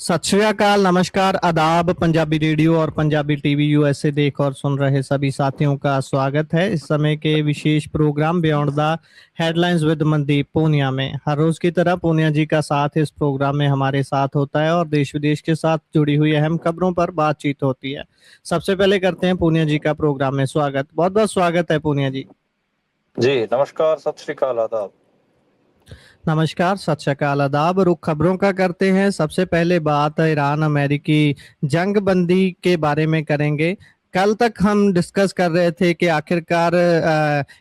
सत श्री अकाल, नमस्कार, आदाब। पंजाबी रेडियो और पंजाबी टीवी यूएसए देख और सुन रहे सभी साथियों का स्वागत है इस समय के विशेष program beyond the headlines with Mandeep Punia में। हर रोज की तरह पूनिया जी का साथ इस प्रोग्राम में हमारे साथ होता है और देश विदेश के साथ जुड़ी हुई अहम खबरों पर बातचीत होती है। सबसे पहले करते हैं पूनिया जी का प्रोग्राम में स्वागत। बहुत बहुत स्वागत है पूनिया जी। जी, नमस्कार, सत श्री अकाल, आदाब। नमस्कार, सत श्री अकाल, आदाब। रुख खबरों का करते हैं। सबसे पहले बात ईरान अमेरिकी जंग बंदी के बारे में करेंगे। कल तक हम डिस्कस कर रहे थे कि आखिरकार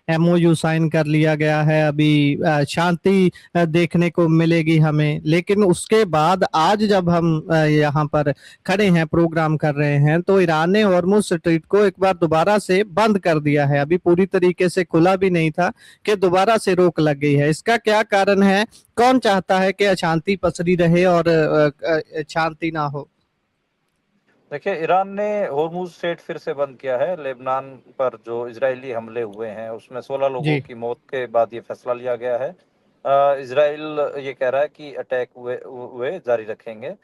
एमओयू साइन कर लिया गया है, अभी शांति देखने को मिलेगी हमें। लेकिन उसके बाद आज जब हम यहाँ पर खड़े हैं, प्रोग्राम कर रहे हैं, तो ईरान ने हॉर्मुज स्ट्रीट को एक बार दोबारा से बंद कर दिया है। अभी पूरी तरीके से खुला भी नहीं था कि दोबारा से रोक लग गई है। इसका क्या कारण है? कौन चाहता है कि अशांति पसरी रहे और शांति ना हो? देखिए, ईरान ने होर्मुज स्ट्रेट फिर से बंद किया है। लेबनान पर जो इजरायली हमले हुए हैं, उसमें 16 लोगों जी। की मौत के बाद ये फैसला लिया गया है। इजराइल ये कह रहा है कि अटैक हुए जारी रखेंगे।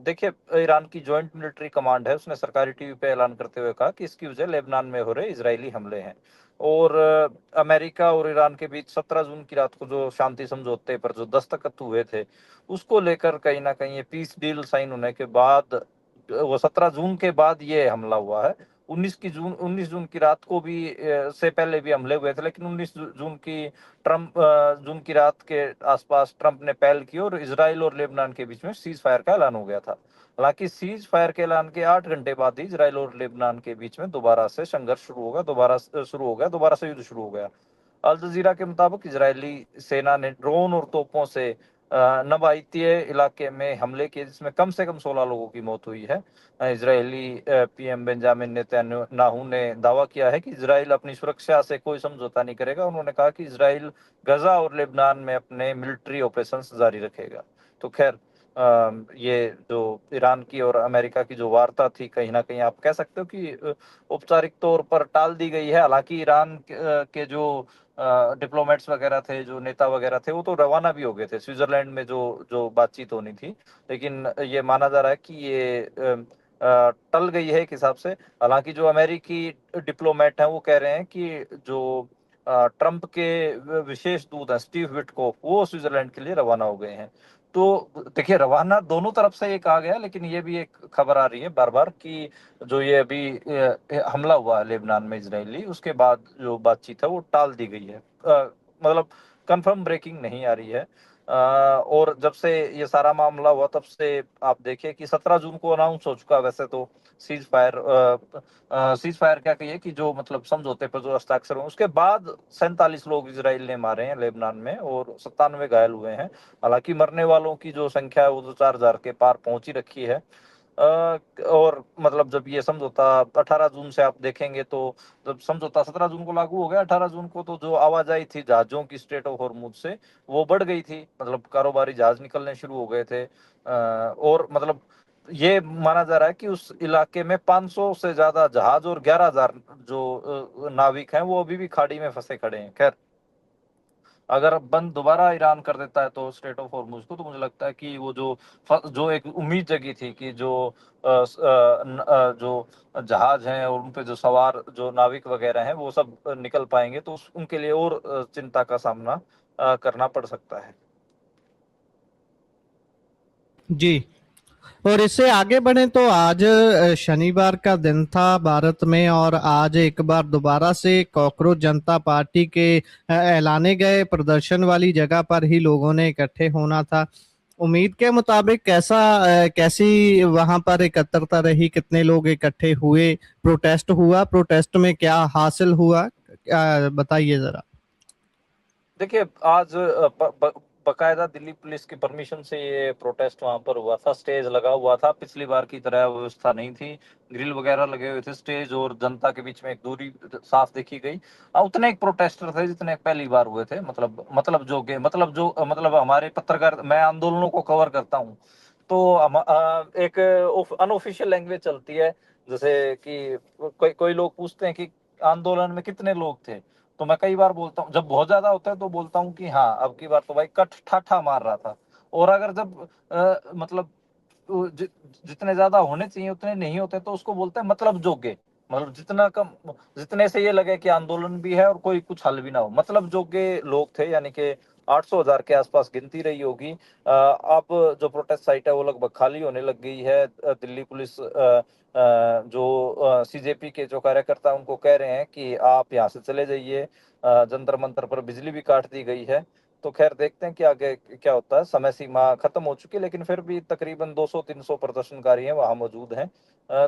देखिए, ईरान की जॉइंट मिलिट्री कमांड है, उसने सरकारी टीवी पे ऐलान करते हुए कहा कि इसकी वजह लेबनान में हो रहे इजरायली हमले हैं। और अमेरिका और ईरान के बीच 17 जून की रात को जो शांति समझौते पर जो दस्तखत हुए थे, उसको लेकर कहीं ना कहीं ये पीस डील साइन होने के बाद, वो 17 जून के बाद ये हमला हुआ है। 19 जून की रात को भी से पहले भी हमले हुए थे, लेकिन 19 जून की रात के आसपास ट्रंप ने पहल की और इजराइल और लेबनान के बीच में सीज फायर का ऐलान हो गया था। हालांकि सीज फायर के ऐलान के 8 घंटे बाद ही इजराइल और लेबनान के बीच में दोबारा से संघर्ष शुरू हो गया, दोबारा से युद्ध शुरू हो गया। अल जजीरा के मुताबिक इजरायली सेना ने ड्रोन और तोपों से नबाइतीय इलाके में हमले किए, जिसमें कम से कम 16 लोगों की मौत हुई है। इजरायली पीएम बेंजामिन नेतन्याहू ने दावा किया है कि इजराइल अपनी सुरक्षा से कोई समझौता नहीं करेगा। उन्होंने कहा कि इजराइल गजा और लेबनान में अपने मिलिट्री ऑपरेशंस जारी रखेगा। तो खैर, ये जो ईरान की और अमेरिका की जो वार्ता थी, कहीं ना कहीं आप कह सकते हो कि औपचारिक तौर पर टाल दी गई है। हालांकि ईरान के जो डिप्लोमेट्स वगैरह थे, जो नेता वगैरह थे, वो तो रवाना भी हो गए थे स्विट्जरलैंड में जो जो बातचीत होनी थी। लेकिन ये माना जा रहा है कि ये टल गई है एक हिसाब से। हालांकि जो अमेरिकी डिप्लोमेट हैं, वो कह रहे हैं कि जो ट्रंप के विशेष दूत हैं स्टीव विटकोफ, वो स्विट्जरलैंड के लिए रवाना हो गए हैं। तो देखिए, रवाना दोनों तरफ से ये कहा गया, लेकिन ये भी एक खबर आ रही है बार बार कि जो ये अभी हमला हुआ है लेबनान में इजरायली, उसके बाद जो बातचीत है वो टाल दी गई है। मतलब कंफर्म ब्रेकिंग नहीं आ रही है। और जब से ये सारा मामला हुआ, तब से आप देखिए कि 17 जून को अनाउंस हो चुका वैसे तो सीज फायर क्या कहिए कि जो मतलब समझौते पर जो हस्ताक्षर हुए, उसके बाद 47 लोग इजराइल ने मारे हैं लेबनान में और 97 घायल हुए हैं। हालांकि मरने वालों की जो संख्या है वो तो 4,000 के पार पहुंच ही रखी है। और मतलब जब ये समझौता 18 जून से आप देखेंगे, तो जब समझौता 17 जून को लागू हो गया, 18 जून को तो जो आवाजाही थी जहाजों की स्ट्रेट ऑफ हॉर्मुज से, वो बढ़ गई थी। मतलब कारोबारी जहाज निकलने शुरू हो गए थे। और मतलब ये माना जा रहा है कि उस इलाके में 500 से ज्यादा जहाज और 11,000 जो नाविक हैं, वो अभी भी खाड़ी में फंसे खड़े हैं। खैर, अगर बंद दोबारा ईरान कर देता है तो स्ट्रेट ऑफ हॉर्मुज को, तो मुझे लगता है कि वो जो एक उम्मीद जगी थी कि जो जो जहाज हैं और उन पे जो सवार जो नाविक वगैरह हैं, वो सब निकल पाएंगे, तो उनके लिए और चिंता का सामना करना पड़ सकता है। जी। और इससे आगे बढ़े तो आज शनिवार का दिन था भारत में, और आज एक बार दोबारा से कॉकरोच जनता पार्टी के ऐलाने गए प्रदर्शन वाली जगह पर ही लोगों ने इकट्ठे होना था। उम्मीद के मुताबिक कैसी वहां पर एकत्रता रही? कितने लोग इकट्ठे हुए? प्रोटेस्ट हुआ? प्रोटेस्ट में क्या हासिल हुआ, बताइए जरा। देखिए, आज बकायदा दिल्ली पुलिस की परमिशन से ये प्रोटेस्ट वहां पर हुआ था। स्टेज लगा हुआ था, पिछली बार की तरह व्यवस्था नहीं थी। ग्रिल वगैरह लगे हुए थे, स्टेज और जनता के बीच में एक दूरी साफ देखी गई। उतने एक प्रोटेस्टर थे जितने पहली बार हुए थे। मतलब हमारे पत्रकार, मैं आंदोलनों को कवर करता हूँ, तो एक अनऑफिशियल लैंग्वेज चलती है। जैसे कि कोई लोग पूछते हैं कि आंदोलन में कितने लोग थे, तो मैं कई बार बोलता हूँ, जब बहुत ज्यादा होता है तो बोलता हूँ कि हाँ, अब की बार तो भाई कट ठाठा मार रहा था। और अगर जब मतलब जितने ज्यादा होने चाहिए उतने नहीं होते, तो उसको बोलते हैं मतलब जोगे। मतलब जितना कम, जितने से ये लगे कि आंदोलन भी है और कोई कुछ हल भी ना हो, मतलब जोगे लोग थे, यानी कि 800,000 के आसपास गिनती रही होगी। अब जो प्रोटेस्ट साइट है वो लगभग खाली होने लग गई है। दिल्ली पुलिस जो सीजेपी के जो कार्यकर्ता उनको कह रहे हैं कि आप यहाँ से चले जाइए। जंतर मंतर पर बिजली भी काट दी गई है। तो खैर देखते हैं कि आगे क्या होता है। समय सीमा खत्म हो चुकी है, लेकिन फिर भी तकरीबन 200-300 प्रदर्शनकारी हैं वहां मौजूद हैं।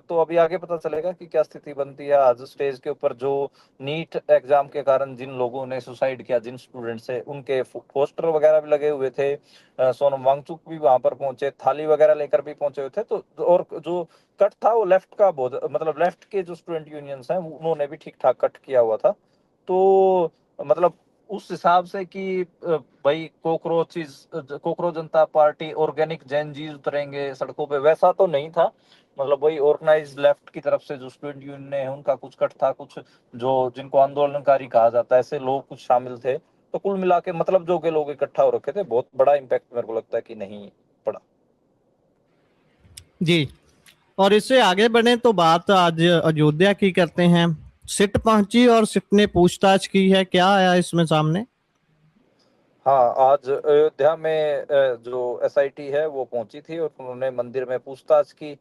तो अभी आगे पता चलेगा कि क्या स्थिति बनती है। आज स्टेज के ऊपर जो नीट एग्जाम के कारण जिन लोगों ने सुसाइड किया, जिन स्टूडेंट्स है, उनके पोस्टर वगैरह भी लगे हुए थे। सोनम वांगचुक भी वहां पर पहुंचे, थाली वगैरह लेकर भी पहुंचे हुए थे। तो और जो कट था वो लेफ्ट का, बहुत मतलब लेफ्ट के जो स्टूडेंट यूनियंस हैं उन्होंने भी ठीक ठाक कट किया हुआ था। तो मतलब उस हिसाब से कि भाई कोकरोच जनता पार्टी ऑर्गेनिक जैन जीज उतरेंगे सड़कों पे, वैसा तो नहीं था। मतलब वही ऑर्गेनाइज लेफ्ट की तरफ से जो स्टूडेंट यूनियन है उनका कुछ कट था, कुछ जो जिनको आंदोलनकारी कहा जाता है ऐसे लोग कुछ शामिल थे। तो कुल मिला के मतलब जो के लोग इकट्ठा हो रखे थे, बहुत बड़ा इम्पैक्ट मेरे को लगता है कि नहीं पड़ा। जी। और इससे आगे बढ़े तो बात आज अयोध्या की करते हैं। सिट पहुंची और सिट ने पूछताछ की है, क्या आया इसमें सामने? हाँ, आज अयोध्या में जो एसआईटी है वो पहुंची थी और उन्होंने मंदिर में पूछताछ की।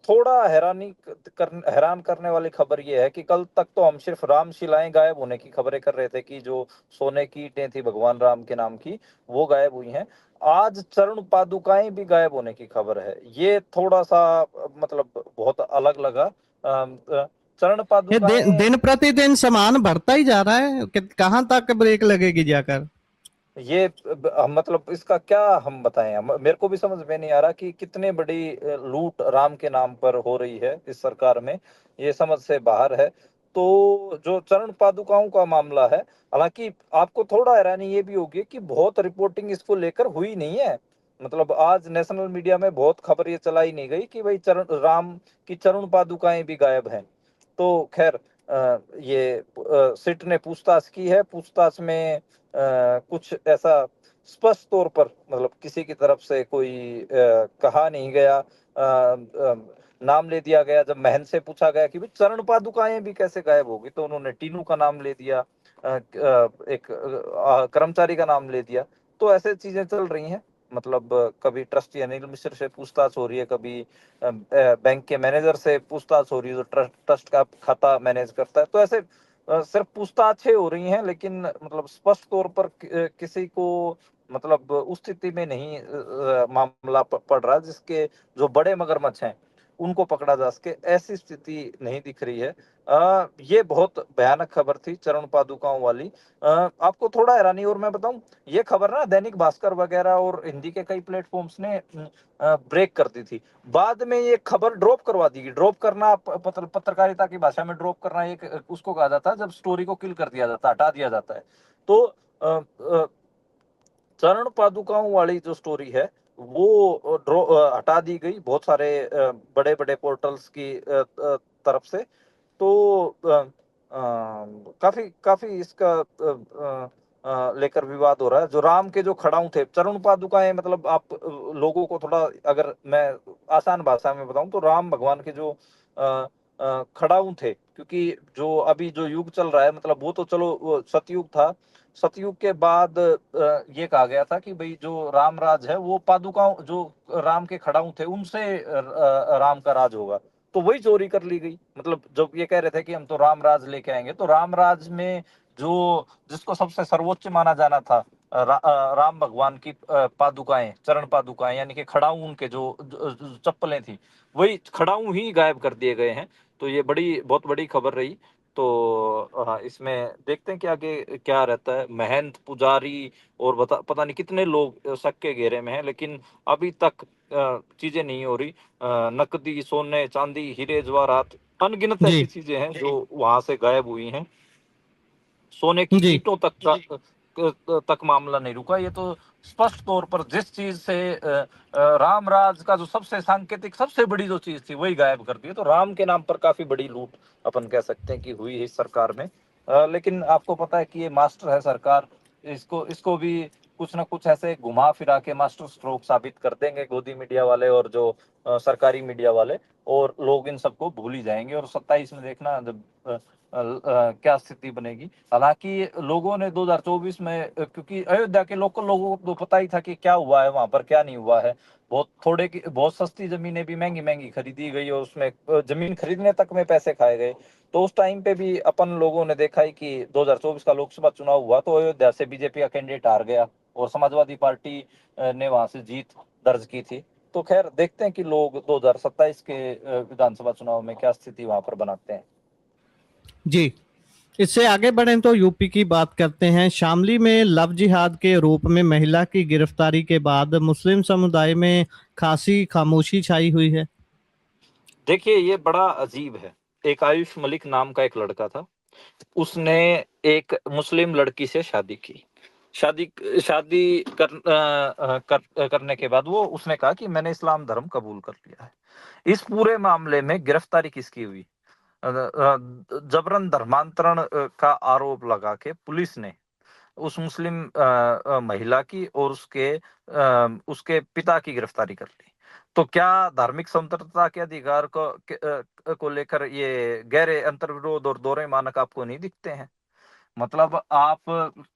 थोड़ा हैरान करने वाली खबर ये है कि कल तक तो हम सिर्फ रामशिलाएं गायब होने की खबरें कर रहे थे कि जो सोने की ईंटें थी भगवान राम के नाम की, वो गायब हुई हैं। आज चरण पादुकाएं भी गायब होने की खबर है। ये थोड़ा सा मतलब बहुत अलग लगा। चरण ये पादुकाएं, दिन प्रतिदिन सामान बढ़ता ही जा रहा है कि कहाँ तक ब्रेक लगेगी जाकर? ये मतलब इसका क्या हम बताएं। मेरे को भी समझ में नहीं आ रहा कि कितने बड़ी लूट राम के नाम पर हो रही है इस सरकार में। ये समझ से बाहर है। तो जो चरण पादुकाओं का मामला है, हालांकि आपको थोड़ा हैरानी ये भी होगी कि बहुत रिपोर्टिंग इसको लेकर हुई नहीं है। मतलब आज नेशनल मीडिया में बहुत खबर ये चलाई नहीं गई कि भाई चरण राम की चरण पादुकाएं भी गायब हैं। तो खैर ये सिट ने पूछताछ की है। पूछताछ में कुछ ऐसा स्पष्ट तौर पर मतलब किसी की तरफ से कोई कहा नहीं गया। नाम ले दिया गया। जब महंत से पूछा गया कि भाई चरण पादुकाएं भी कैसे गायब होगी, तो उन्होंने टीनू का नाम ले दिया, एक कर्मचारी का नाम ले दिया। तो ऐसे चीजें चल रही हैं। मतलब कभी ट्रस्टी अनिल मिश्र से पूछताछ हो रही है, कभी बैंक के मैनेजर से पूछताछ हो रही है जो ट्रस्ट का खाता मैनेज करता है। तो ऐसे सिर्फ पूछताछें हो रही हैं, लेकिन मतलब स्पष्ट तौर पर किसी को मतलब उस स्थिति में नहीं मामला पड़ रहा जिसके जो बड़े मगरमच्छ हैं उनको पकड़ा जा सके, ऐसी स्थिति नहीं दिख रही है। ये बहुत भयानक खबर थी चरण पादुकाओं वाली। आपको थोड़ा हैरानी और मैं बताऊं, ये खबर ना दैनिक भास्कर वगैरह और हिंदी के कई प्लेटफॉर्म्स ने ब्रेक कर दी थी। बाद में ये खबर ड्रॉप करवा दी गई। ड्रॉप करना पत्रकारिता की भाषा में ड्रॉप करना एक उसको कहा जाता है जब स्टोरी को किल कर दिया जाता है, हटा दिया जाता है। तो चरण पादुकाओं वाली जो स्टोरी है वो हटा दी गई बहुत सारे बड़े बड़े पोर्टल्स की तरफ से। तो काफी काफी इसका लेकर विवाद हो रहा है। जो राम के जो खड़ाऊ थे चरण पादुकाएं, मतलब आप लोगों को थोड़ा अगर मैं आसान भाषा में बताऊं तो राम भगवान के जो खड़ाऊ थे, क्योंकि जो अभी जो युग चल रहा है मतलब वो तो चलो वो सतयुग था। सतयुग के बाद ये कहा गया था कि भाई जो राम राज है वो पादुकाओं जो राम के खड़ाऊ थे उनसे राम का राज होगा। तो वही चोरी कर ली गई। मतलब जब ये कह रहे थे कि हम तो राम राज लेके आएंगे, तो राम राज में जो जिसको सबसे सर्वोच्च माना जाना था राम भगवान की पादुकाएं, चरण पादुकाएं यानी कि खड़ाऊ उनके जो चप्पलें थी, वही खड़ाऊ ही गायब कर दिए गए हैं। तो ये बहुत बड़ी खबर रही। तो हाँ, इसमें देखते हैं कि आगे क्या रहता है। महंत पुजारी और पता नहीं कितने लोग शक के घेरे में हैं, लेकिन अभी तक चीजें नहीं हो रही। नकदी, सोने, चांदी, हीरे जवाहरात, अनगिनत जी। ऐसी चीजें हैं जो वहां से गायब हुई हैं। सोने की जी। ईंटों तक मामला नहीं रुका। ये तो स्पष्ट तौर पर जिस चीज से रामराज का जो सबसे सांकेतिक सबसे बड़ी जो चीज थी वही गायब कर दी है। तो राम के नाम पर काफी बड़ी लूट अपन कह सकते हैं कि हुई है इस सरकार में। लेकिन आपको पता है कि ये मास्टर है सरकार। इसको इसको भी कुछ ना कुछ ऐसे घुमा फिरा के मास्टर स्ट्रोक साबित कर देंगे गोदी मीडिया वाले और जो सरकारी मीडिया वाले, और लोग इन सबको भूल ही जाएंगे। और 27 में देखना जब क्या स्थिति बनेगी। हालांकि लोगों ने 2024 में क्योंकि अयोध्या के लोकल लोगों को तो पता ही था कि क्या हुआ है वहां पर, क्या नहीं हुआ है। बहुत थोड़े की बहुत सस्ती जमीनें भी महंगी महंगी खरीदी गई और उसमें जमीन खरीदने तक में पैसे खाए गए। तो उस टाइम पे भी अपन लोगों ने देखा ही कि 2024 का लोकसभा चुनाव हुआ तो अयोध्या से बीजेपी का कैंडिडेट हार गया और समाजवादी पार्टी ने वहां से जीत दर्ज की थी। तो खैर देखते हैं कि लोग 2027 के विधानसभा चुनाव में क्या स्थिति वहां पर बनाते हैं। जी, इससे आगे बढ़ें तो यूपी की बात करते हैं। शामली में लव जिहाद के रूप में महिला की गिरफ्तारी के बाद मुस्लिम समुदाय में खासी खामोशी छाई हुई है। देखिए ये बड़ा अजीब है। एक आयुष मलिक नाम का एक लड़का था, उसने एक मुस्लिम लड़की से शादी की। शादी शादी करने के बाद वो उसने कहा कि मैंने इस्लाम धर्म कबूल कर लिया है। इस पूरे मामले में गिरफ्तारी किसकी हुई? जबरन धर्मांतरण का आरोप लगा के पुलिस ने उस मुस्लिम महिला की और उसके पिता की गिरफ्तारी कर ली। तो क्या धार्मिक स्वतंत्रता के अधिकार को लेकर ये गहरे अंतर्विरोध और दोहरे मानक आपको नहीं दिखते हैं? मतलब आप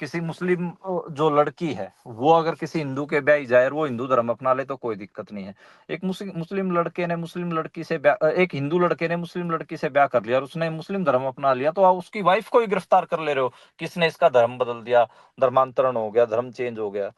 किसी मुस्लिम जो लड़की है वो अगर किसी हिंदू के ब्याह जाए और वो हिंदू धर्म अपना ले तो कोई दिक्कत नहीं है। एक मुस्लिम लड़के ने मुस्लिम लड़की से एक हिंदू लड़के ने मुस्लिम लड़की से ब्याह कर लिया और उसने मुस्लिम धर्म अपना लिया, तो आप उसकी वाइफ को ही गिरफ्तार कर ले रहे हो, किसने इसका धर्म बदल दिया, धर्मांतरण हो गया, धर्म चेंज हो गया।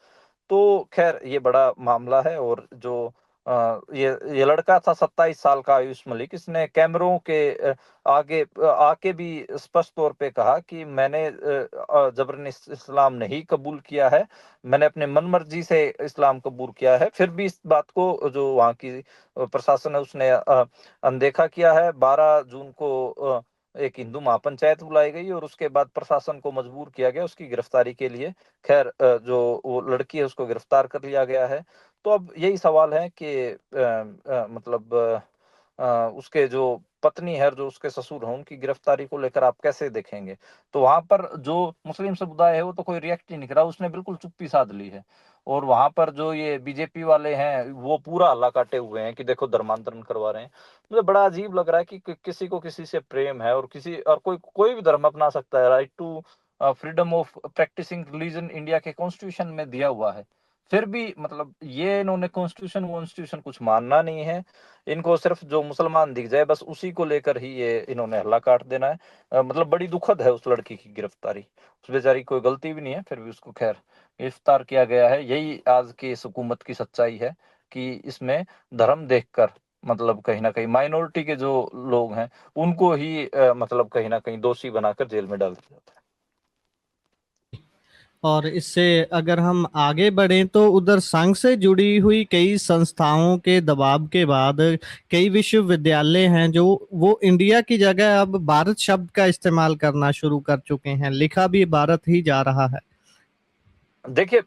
तो खैर ये बड़ा मामला है। और जो ये लड़का था 27 साल का आयुष मलिक, इसने कैमरों के आगे आके भी स्पष्ट तौर पे कहा कि मैंने जबरन इस्लाम नहीं कबूल किया है, मैंने अपने मन मर्जी से इस्लाम कबूल किया है। फिर भी इस बात को जो वहाँ की प्रशासन है उसने अनदेखा किया है। 12 जून को एक हिंदू महापंचायत बुलाई गई और उसके बाद प्रशासन को मजबूर किया गया उसकी गिरफ्तारी के लिए। खैर जो वो लड़की है उसको गिरफ्तार कर लिया गया है। तो अब यही सवाल है कि मतलब उसके जो पत्नी है और जो उसके ससुर हैं उनकी गिरफ्तारी को लेकर आप कैसे देखेंगे? तो वहां पर जो मुस्लिम समुदाय है वो तो कोई रिएक्ट ही नहीं करा, उसने बिल्कुल चुप्पी साध ली है। और वहां पर जो ये बीजेपी वाले हैं वो पूरा हल्ला काटे हुए हैं कि देखो धर्मांतरण करवा रहे हैं। मुझे बड़ा अजीब लग रहा है कि किसी को किसी से प्रेम है और किसी और कोई कोई भी धर्म अपना सकता है। Right to freedom of practicing religion India के कॉन्स्टिट्यूशन में दिया हुआ है। फिर भी मतलब ये इन्होंने कॉन्स्टिट्यूशन वॉन्स्टिट्यूशन कुछ मानना नहीं है। इनको सिर्फ जो मुसलमान दिख जाए बस उसी को लेकर ही ये इन्होंने हल्ला काट देना है। मतलब बड़ी दुखद है उस लड़की की गिरफ्तारी। उस बेचारी कोई गलती भी नहीं है फिर भी उसको खैर गिरफ्तार किया गया है। यही आज की इस हुकूमत की सच्चाई है कि इसमें धर्म देखकर मतलब कहीं ना कहीं माइनॉरिटी के जो लोग हैं उनको ही मतलब कहीं ना कहीं दोषी बनाकर जेल में डाल दिया जाता है। और इससे अगर हम आगे बढ़ें तो उधर संघ से जुड़ी हुई कई संस्थाओं के दबाव के बाद कई विश्वविद्यालय हैं जो वो इंडिया की जगह अब भारत शब्द का इस्तेमाल करना शुरू कर चुके हैं, लिखा भी भारत ही जा रहा है। देखिए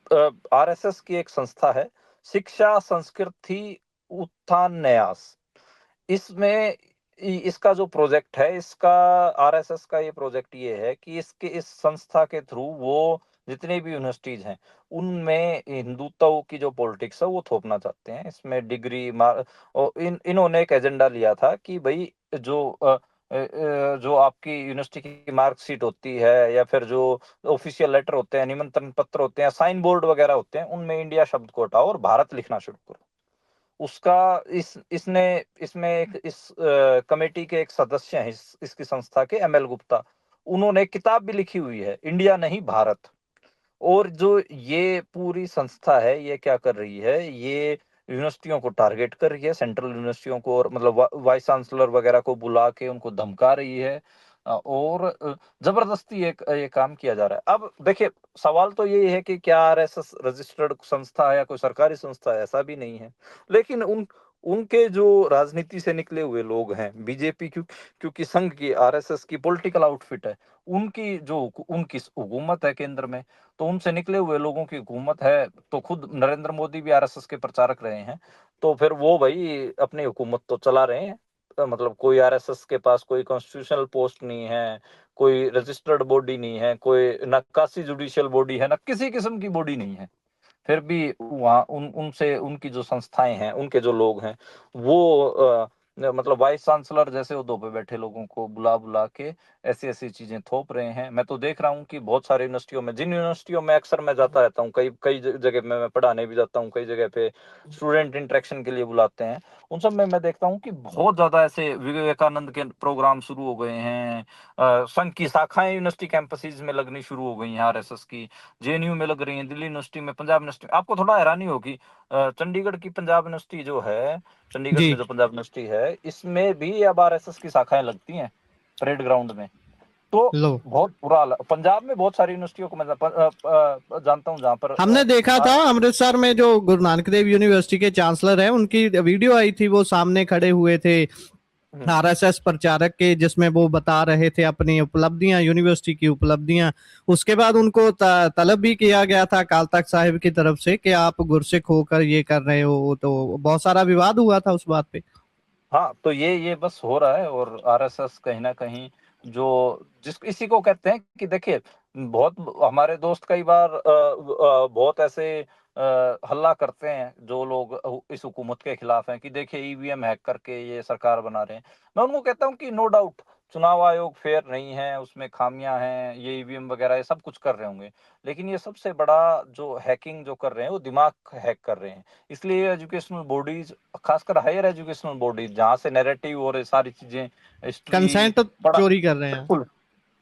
आरएसएस की एक संस्था है, शिक्षा संस्कृति उत्थान न्यास। इसमें इसका जो प्रोजेक्ट है इसका आरएसएस का ये प्रोजेक्ट ये है कि इसके इस संस्था के थ्रू वो जितनी भी यूनिवर्सिटीज हैं उनमें हिंदुत्व की जो पॉलिटिक्स है वो थोपना चाहते हैं। इसमें डिग्री मार और इन्होंने एक एजेंडा लिया था कि भाई जो आपकी यूनिवर्सिटी की मार्कशीट होती है या फिर जो ऑफिशियल लेटर होते हैं, निमंत्रण पत्र होते हैं, साइन बोर्ड वगैरह होते हैं, उनमें इंडिया शब्द को हटाओ और भारत लिखना शुरू करो। उसका इस इसने इसमें एक इस कमेटी के एक सदस्य हैं इसकी संस्था के एमएल गुप्ता। उन्होंने एक किताब भी लिखी हुई है, इंडिया नहीं भारत। और जो ये पूरी संस्था है ये क्या कर रही है, ये यूनिवर्सिटियों को टारगेट कर रही है, सेंट्रल यूनिवर्सिटियों को, और मतलब वाइस चांसलर वगैरह को बुला के उनको धमका रही है। और जबरदस्ती ये काम किया जा रहा है। अब देखिए सवाल तो ये है कि क्या आरएसएस रजिस्टर्ड संस्था है या कोई सरकारी संस्था है? ऐसा भी नहीं है। लेकिन उनके जो राजनीति से निकले हुए लोग हैं बीजेपी, क्योंकि संघ की आरएसएस की पॉलिटिकल आउटफिट है, उनकी जो उनकी हुकूमत है केंद्र में, तो उनसे निकले हुए लोगों की हुकूमत है। तो खुद नरेंद्र मोदी भी आरएसएस के प्रचारक रहे हैं। तो फिर वो भाई अपनी हुकूमत तो चला रहे हैं। तो मतलब कोई आरएसएस के पास कोई कॉन्स्टिट्यूशनल पोस्ट नहीं है, कोई रजिस्टर्ड बॉडी नहीं है, कोई नक्काशी जुडिशियल बॉडी है, ना किसी किस्म की बॉडी नहीं है। फिर भी वहाँ उनसे उनकी जो संस्थाएं हैं, उनके जो लोग हैं, वो मतलब वाइस चांसलर जैसे ओहदों पे बैठे लोगों को बुला बुला के ऐसी ऐसी चीजें थोप रहे हैं। मैं तो देख रहा हूँ कि बहुत सारी यूनिवर्सिटियों में, जिन यूनिवर्सिटियों में अक्सर मैं जाता रहता हूँ, कई कई जगह में मैं पढ़ाने भी जाता हूँ, कई जगह पे स्टूडेंट इंटरेक्शन के लिए बुलाते हैं, उन सब में मैं देखता हूँ कि बहुत ज्यादा ऐसे विवेकानंद के प्रोग्राम शुरू हो गए हैं। संघ की शाखाएं यूनिवर्सिटी कैंपसेज में लगनी शुरू हो गई हैं, आरएसएस की जेएनयू में लग रही हैं, दिल्ली यूनिवर्सिटी में, पंजाब यूनिवर्सिटी। आपको थोड़ा हैरानी होगी, चंडीगढ़ की पंजाब यूनिवर्सिटी जो है, चंडीगढ़ जी। में जो पंजाब यूनिवर्सिटी है, इसमें भी अब आरएसएस की शाखाएं लगती हैं परेड ग्राउंड में। तो लो, बहुत बुरा हाल, पंजाब में बहुत सारी यूनिवर्सिटियों को मैं जानता हूँ जहाँ पर हमने देखा था अमृतसर में जो गुरु नानक देव यूनिवर्सिटी के चांसलर हैं, उनकी वीडियो आई थी, वो सामने खड़े हुए थे हम्म, आरएसएस प्रचारक के, जिसमें वो बता रहे थे अपनी उपलब्धियां, यूनिवर्सिटी की उपलब्धियां। उसके बाद उनको तलब भी किया गया था अकाल तख्त साहिब की तरफ से कि आप गुरसिख होकर ये कर रहे हो, तो बहुत सारा विवाद हुआ था उस बात पे। हाँ, तो ये बस हो रहा है। और आरएसएस कहीं ना कहीं जो जिस इसी को कहते हैं कि देखिए, बहुत हमारे दोस्त कई बार बहुत ऐसे हल्ला करते हैं जो लोग इस हुकूमत के खिलाफ हैं कि देखिए ईवीएम हैक करके ये सरकार बना रहे हैं। मैं उनको कहता हूँ कि नो डाउट चुनाव आयोग फेयर नहीं है, उसमें खामियां हैं, ये ईवीएम वगैरह ये सब कुछ कर रहे होंगे, लेकिन ये सबसे बड़ा जो हैकिंग जो कर रहे हैं वो दिमाग हैक कर रहे हैं। इसलिए एजुकेशनल बॉडीज, खासकर हायर एजुकेशनल बॉडीज, जहाँ से नैरेटिव और ये सारी चीजें, हिस्ट्री कंसेंट पढ़ा, चोरी कर रहे हैं। बिल्कुल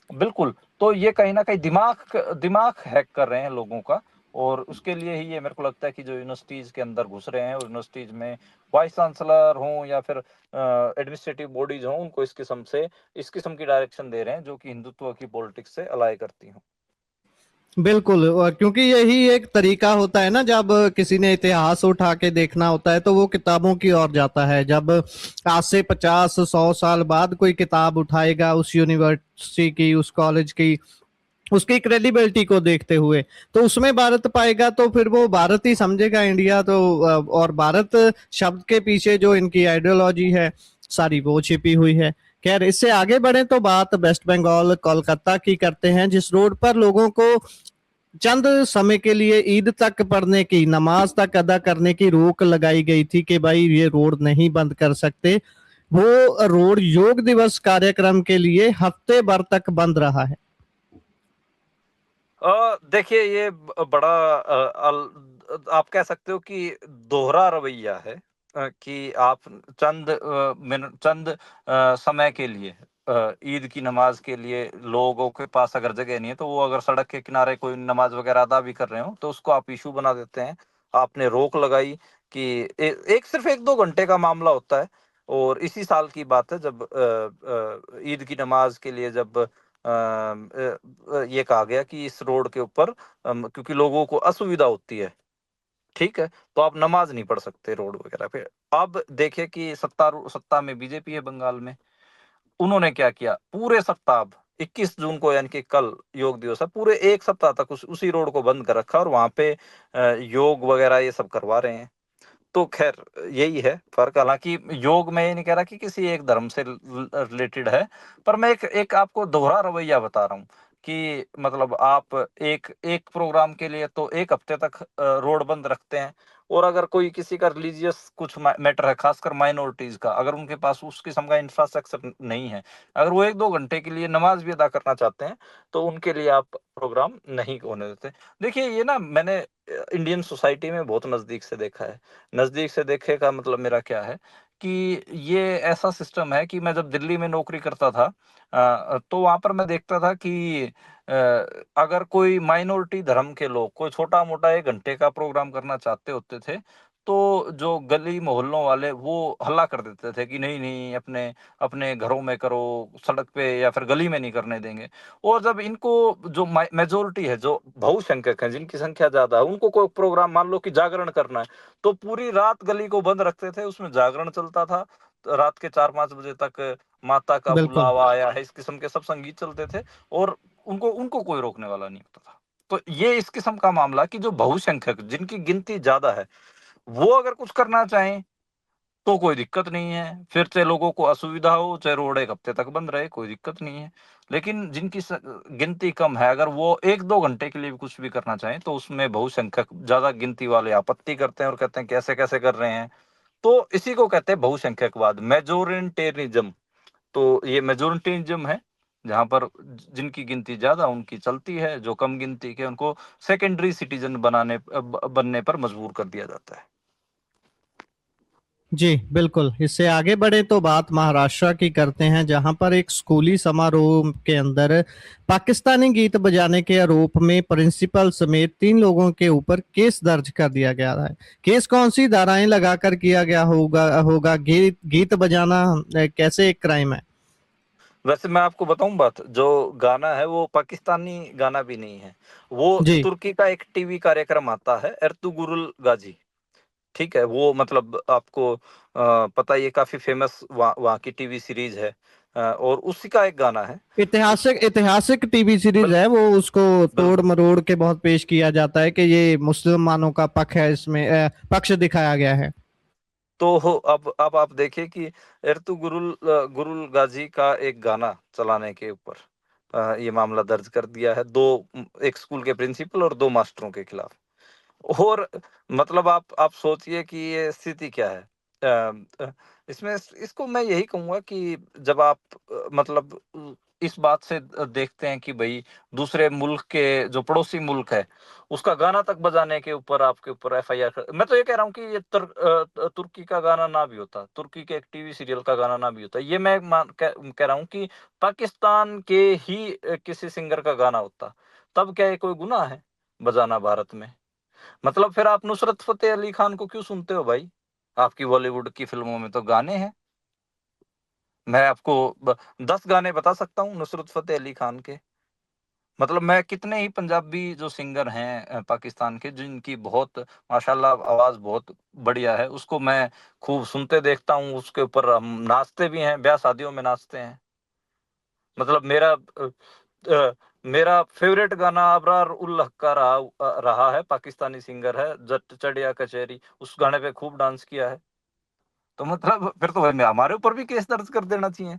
बिल्कुल, तो ये कहीं ना कहीं दिमाग दिमाग हैक कर रहे हैं लोगों का। और उसके लिए ही ये मेरे को लगता है कि जो यूनिवर्सिटीज के अंदर घुस रहे हैं, और यूनिवर्सिटीज में वाइस चांसलर हों या फिर एडमिनिस्ट्रेटिव बॉडीज हों, उनको इस किस्म की डायरेक्शन दे रहे हैं जो कि हिंदुत्व की पॉलिटिक्स से अलाय करती हूँ। बिल्कुल, और क्योंकि यही एक तरीका होता है ना, जब किसी ने इतिहास उठा के देखना होता है तो वो किताबों की ओर जाता है। जब आज से 50-100 साल बाद कोई किताब उठाएगा उस यूनिवर्सिटी की, उस कॉलेज की, उसकी क्रेडिबिलिटी को देखते हुए, तो उसमें भारत पाएगा, तो फिर वो भारत ही समझेगा इंडिया। तो और भारत शब्द के पीछे जो इनकी आइडियोलॉजी है सारी, वो छिपी हुई है। खैर, इससे आगे बढ़े तो बात वेस्ट बंगाल कोलकाता की करते हैं, जिस रोड पर लोगों को चंद समय के लिए ईद तक पढ़ने की, नमाज तक अदा करने की रोक लगाई गई थी कि भाई ये रोड नहीं बंद कर सकते। वो रोड योग दिवस कार्यक्रम के लिए हफ्ते भर तक बंद रहा है। देखिए ये बड़ा आप कह सकते हो कि दोहरा रवैया है, कि आप चंद समय के लिए, ईद की नमाज के लिए लोगों के पास अगर जगह नहीं है, तो वो अगर सड़क के किनारे कोई नमाज वगैरह अदा भी कर रहे हो तो उसको आप इशू बना देते हैं। आपने रोक लगाई कि एक सिर्फ 1-2 घंटे का मामला होता है। और इसी साल की बात है जब ईद की नमाज के लिए जब ये कहा गया कि इस रोड के ऊपर क्योंकि लोगों को असुविधा होती है, ठीक है, तो आप नमाज नहीं पढ़ सकते रोड वगैरह पे। अब देखिए कि सत्ता में बीजेपी है बंगाल में। उन्होंने क्या किया, पूरे सप्ताह, 21 जून को यानी कि कल योग दिवस है, पूरे एक सप्ताह तक उसी रोड को बंद कर रखा और वहां पे योग वगैरह ये सब करवा रहे हैं। तो खैर यही है फर्क। हालांकि योग में ये नहीं कह रहा कि किसी एक धर्म से रिलेटेड है, पर मैं एक एक आपको दोहरा रवैया बता रहा हूँ कि मतलब आप एक एक प्रोग्राम के लिए तो एक हफ्ते तक रोड बंद रखते हैं। और अगर कोई किसी का रिलीजियस कुछ मैटर है, खासकर माइनॉरिटीज का, अगर उनके पास उस किस्म का इंफ्रास्ट्रक्चर नहीं है, अगर वो 1-2 घंटे के लिए नमाज भी अदा करना चाहते हैं, तो उनके लिए आप प्रोग्राम नहीं होने देते। देखिए ये ना मैंने इंडियन सोसाइटी में बहुत नजदीक से देखा है। नजदीक से देखे का मतलब मेरा क्या है कि ये ऐसा सिस्टम है कि मैं जब दिल्ली में नौकरी करता था, तो वहां पर मैं देखता था कि अगर कोई माइनॉरिटी धर्म के लोग कोई छोटा मोटा 1 घंटे का प्रोग्राम करना चाहते होते थे, तो जो गली मोहल्लों वाले वो हल्ला कर देते थे कि नहीं नहीं, अपने अपने घरों में करो, सड़क पे या फिर गली में नहीं करने देंगे। और जब इनको जो मेजोरिटी है, जो बहुसंख्यक है, जिनकी संख्या ज्यादा है, उनको कोई प्रोग्राम मान लो कि जागरण करना है, तो पूरी रात गली को बंद रखते थे, उसमें जागरण चलता था। तो रात के 4-5 बजे तक माता का बिल्कुल। बुलावा आया है, इस किस्म के सब संगीत चलते थे। और उनको उनको कोई रोकने वाला नहीं होता था। तो ये इस किस्म का मामला कि जो बहुसंख्यक, जिनकी गिनती ज्यादा है, वो अगर कुछ करना चाहें तो कोई दिक्कत नहीं है, फिर चाहे लोगों को असुविधा हो, चाहे रोड एक हफ्ते तक बंद रहे, कोई दिक्कत नहीं है। लेकिन जिनकी गिनती कम है, अगर वो 1-2 घंटे के लिए भी कुछ भी करना चाहें, तो उसमें बहुसंख्यक ज्यादा गिनती वाले आपत्ति करते हैं और कहते हैं कैसे कैसे कर रहे हैं। तो इसी को कहते हैं बहुसंख्यकवाद, मेजोरिटेरिज्म। तो ये मेजोरिटेरिज्म है, जहां पर जिनकी गिनती ज्यादा उनकी चलती है, जो कम गिनती के उनको सेकेंडरी सिटीजन बनने पर मजबूर कर दिया जाता है। जी बिल्कुल। इससे आगे बढ़े तो बात महाराष्ट्र की करते हैं, जहां पर एक स्कूली समारोह के अंदर पाकिस्तानी गीत बजाने के आरोप में प्रिंसिपल समेत 3 लोगों के ऊपर केस दर्ज कर दिया गया है। केस कौन सी धाराएं लगाकर किया गया होगा गीत गीत बजाना कैसे एक क्राइम है? वैसे मैं आपको बताऊं बात, जो गाना है वो पाकिस्तानी गाना भी नहीं है, वो जी। तुर्की का एक टीवी कार्यक्रम आता है, एर्तुगरुल गाजी। ठीक है, वो मतलब आपको पता ही है, काफी फेमस वहाँ की टीवी सीरीज है, और उसी का एक गाना है। उस ऐतिहासिक ऐतिहासिक टीवी सीरीज बिल, है वो, उसको तोड़ बिल्कुल। मरोड़ के बहुत पेश किया जाता है कि ये मुसलमानों का पक्ष है, इसमें पक्ष दिखाया गया है। तो अब आप देखिए कि एर्तुगरुल गुरुल गाजी का एक गाना चलाने के ऊपर ये मामला दर्ज कर दिया है, एक स्कूल के प्रिंसिपल और 2 मास्टरों के खिलाफ। और मतलब आप सोचिए कि ये स्थिति क्या है। इसमें इसको मैं यही कहूंगा कि जब आप मतलब इस बात से देखते हैं कि भाई दूसरे मुल्क के जो पड़ोसी मुल्क है, उसका गाना तक बजाने के ऊपर आपके ऊपर एफआईआर। मैं तो ये कह रहा हूँ कि ये तुर्की का गाना ना भी होता, तुर्की के एक टीवी सीरियल का गाना ना भी होता, ये मैं कह रहा हूँ कि पाकिस्तान के ही किसी सिंगर का गाना होता, तब क्या ये कोई गुनाह है बजाना भारत में? मतलब फिर आप नुसरत फतेह अली खान को क्यों सुनते हो भाई? आपकी बॉलीवुड की फिल्मों में तो गाने हैं। मैं आपको 10 गाने बता सकता हूँ नुसरत फतेह अली खान के। मतलब मैं कितने ही पंजाबी जो सिंगर हैं पाकिस्तान के, जिनकी बहुत माशाल्लाह आवाज बहुत बढ़िया है, उसको मैं खूब सुनते देखता हूँ, उसके ऊपर हम नाचते भी हैं, ब्याह शादियों में नाचते हैं। मतलब अ, मेरा फेवरेट गाना अबरार उल हक का रहा है, पाकिस्तानी सिंगर है, जट चढ़िया कचहरी, उस गाने पे खूब डांस किया है। तो मतलब फिर तो भाई हमारे ऊपर भी केस दर्ज कर देना चाहिए,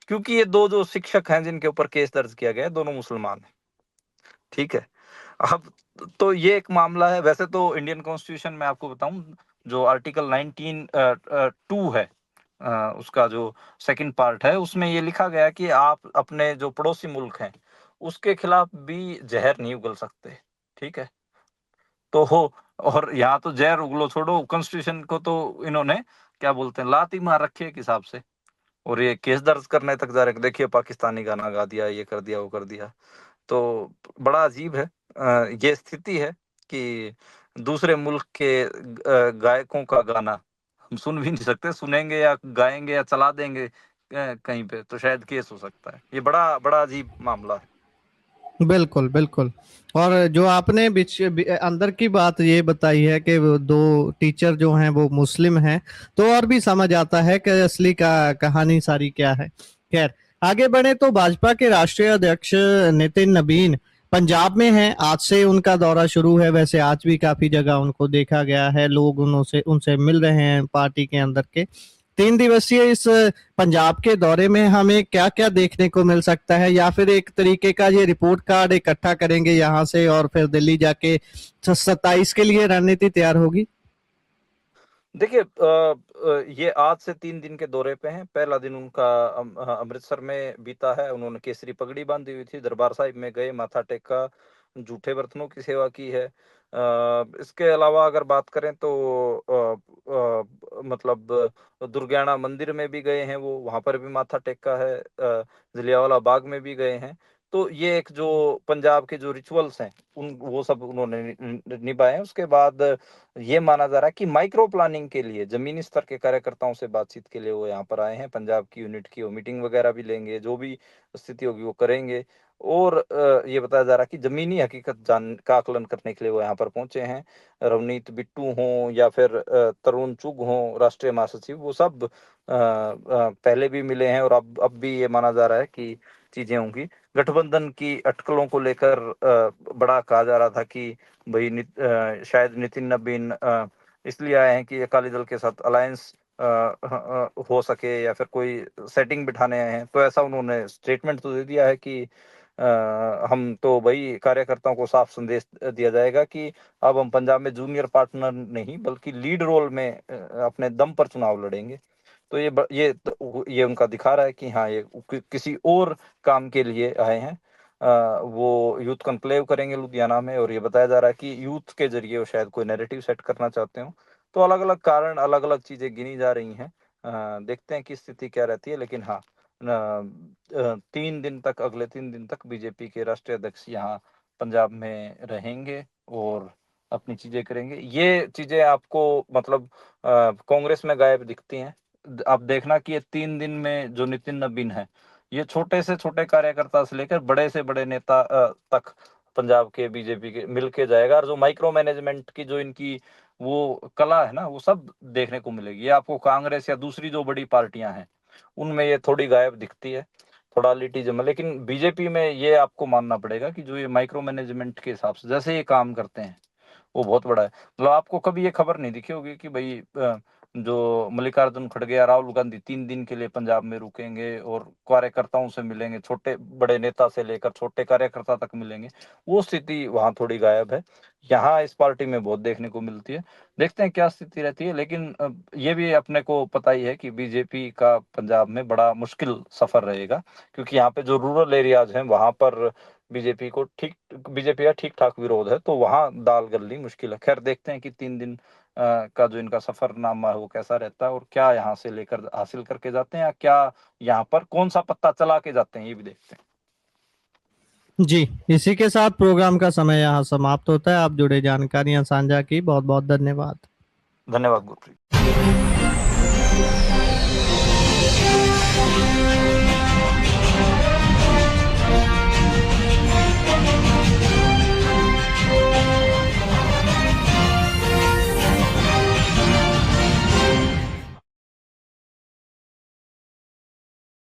क्योंकि ये दो जो शिक्षक हैं जिनके ऊपर केस दर्ज किया गया है, दोनों मुसलमान हैं। ठीक है। अब तो ये एक मामला है। वैसे तो इंडियन कॉन्स्टिट्यूशन में आपको बताऊं, जो आर्टिकल 19(2) है, उसका जो सेकंड पार्ट है, उसमें ये लिखा गया है कि आप अपने जो पड़ोसी मुल्क हैं उसके खिलाफ भी जहर नहीं उगल सकते। ठीक है। तो हो, और यहाँ तो जहर उगलो छोड़ो, कॉन्स्टिट्यूशन को तो इन्होंने क्या बोलते हैं, लात ही मार रखी है एक हिसाब से। और ये केस दर्ज करने तक जा रहे, देखिए पाकिस्तानी गाना गा दिया, ये कर दिया, वो कर दिया। तो बड़ा अजीब है। ये स्थिति है कि दूसरे मुल्क के गायकों का गाना हम सुन भी नहीं सकते, सुनेंगे या गाएंगे या चला देंगे कहीं पे, तो शायद केस हो सकता है। ये बड़ा बड़ा अजीब मामला है। बिल्कुल बिल्कुल। और जो आपने अंदर की बात ये बताई है कि वो 2 टीचर जो हैं वो मुस्लिम हैं, तो और भी समझ आता है कि असली का कहानी सारी क्या है। खैर, आगे बढ़े तो भाजपा के राष्ट्रीय अध्यक्ष नितिन नबीन पंजाब में हैं। आज से उनका दौरा शुरू है, वैसे आज भी काफी जगह उनको देखा गया है, लोग उनसे उनसे मिल रहे हैं पार्टी के अंदर के। 3 दिवसीय इस पंजाब के दौरे में हमें क्या क्या देखने को मिल सकता है, या फिर एक तरीके का ये रिपोर्ट कार्ड इकट्ठा करेंगे यहाँ से और फिर दिल्ली जाके 27 के लिए रणनीति तैयार होगी? देखिए, ये आज से 3 दिन के दौरे पे हैं। पहला दिन उनका अमृतसर में बीता है। उन्होंने केसरी पगड़ी बांधी हुई थी, दरबार साहिब में गए, माथा टेका, जूठे बर्तनों की सेवा की है। इसके अलावा अगर बात करें तो मतलब दुर्गियाना मंदिर में भी गए हैं वो, वहां पर भी माथा टेका है। जलियांवाला बाग में भी गए हैं। तो ये एक जो पंजाब के जो रिचुअल्स हैं, उन वो सब उन्होंने निभाए हैं। उसके बाद ये माना जा रहा है कि माइक्रो प्लानिंग के लिए जमीनी स्तर के कार्यकर्ताओं से बातचीत के लिए वो यहाँ पर आए हैं। पंजाब की यूनिट की वो मीटिंग वगैरह भी लेंगे, जो भी स्थिति होगी वो करेंगे। और ये बताया जा रहा है कि जमीनी हकीकत जान का आकलन करने के लिए वो यहाँ पर पहुंचे हैं। रवनीत बिट्टू हों या फिर तरुण चुग हों, राष्ट्रीय महासचिव, वो सब पहले भी मिले हैं, और अब भी ये माना जा रहा है कि चीजें होंगी। गठबंधन की अटकलों को लेकर बड़ा कहा जा रहा था कि भाई शायद नितिन नबीन इसलिए आए हैं कि अकाली दल के साथ अलायंस हो सके या फिर कोई सेटिंग बिठाने आए हैं, तो ऐसा उन्होंने स्टेटमेंट तो दे दिया है कि हम तो भाई कार्यकर्ताओं को साफ संदेश दिया जाएगा कि अब हम पंजाब में जूनियर पार्टनर नहीं बल्कि लीड रोल में अपने दम पर चुनाव लड़ेंगे। तो ये उनका दिखा रहा है कि हाँ, ये किसी और काम के लिए आए हैं। वो यूथ कॉन्क्लेव करेंगे लुधियाना में, और ये बताया जा रहा है कि यूथ के जरिए वो शायद कोई नैरेटिव सेट करना चाहते हो। तो अलग अलग कारण, अलग अलग चीजें गिनी जा रही हैं। देखते हैं कि स्थिति क्या रहती है, लेकिन हाँ, 3 दिन तक, अगले 3 दिन तक बीजेपी के राष्ट्रीय अध्यक्ष यहाँ पंजाब में रहेंगे और अपनी चीजें करेंगे। ये चीजें आपको मतलब कांग्रेस में गायब दिखती हैं। आप देखना कि ये 3 दिन में जो नितिन नबीन है, ये छोटे से छोटे कार्यकर्ता से लेकर बड़े से बड़े नेता तक पंजाब के बीजेपी के मिलके जाएगा, और जो माइक्रो मैनेजमेंट की जो इनकी वो कला है ना, वो सब देखने को मिलेगी। ये आपको कांग्रेस या दूसरी जो बड़ी पार्टियां हैं उनमें ये थोड़ी गायब दिखती है, थोड़ा लिटिज्म है, लेकिन बीजेपी में ये आपको मानना पड़ेगा कि जो ये माइक्रो मैनेजमेंट के हिसाब से जैसे ये काम करते हैं वो बहुत बड़ा है। मतलब आपको कभी ये खबर नहीं दिखी होगी कि भाई जो मल्लिकार्जुन खड़गे या राहुल गांधी 3 दिन के लिए पंजाब में रुकेंगे और कार्यकर्ताओं से मिलेंगे, छोटे बड़े नेता से लेकर छोटे कार्यकर्ता तक मिलेंगे। वो स्थिति वहां थोड़ी गायब है, यहाँ इस पार्टी में बहुत देखने को मिलती है। देखते हैं क्या स्थिति रहती है, लेकिन ये भी अपने को पता ही है कि बीजेपी का पंजाब में बड़ा मुश्किल सफर रहेगा, क्योंकि यहाँ पे जो रूरल एरियाज हैं वहां पर बीजेपी का ठीक ठाक विरोध है, तो वहां दाल गलनी मुश्किल है। खैर, देखते हैं कि 3 दिन का जो इनका सफरनामा है वो कैसा रहता है, और क्या यहाँ से लेकर हासिल करके जाते हैं, या क्या यहाँ पर कौन सा पत्ता चला के जाते हैं, ये भी देखते हैं। जी, इसी के साथ प्रोग्राम का समय यहाँ समाप्त होता है। आप जुड़े जानकारियां साझा की, बहुत बहुत धन्यवाद। धन्यवाद गुरप्रीत।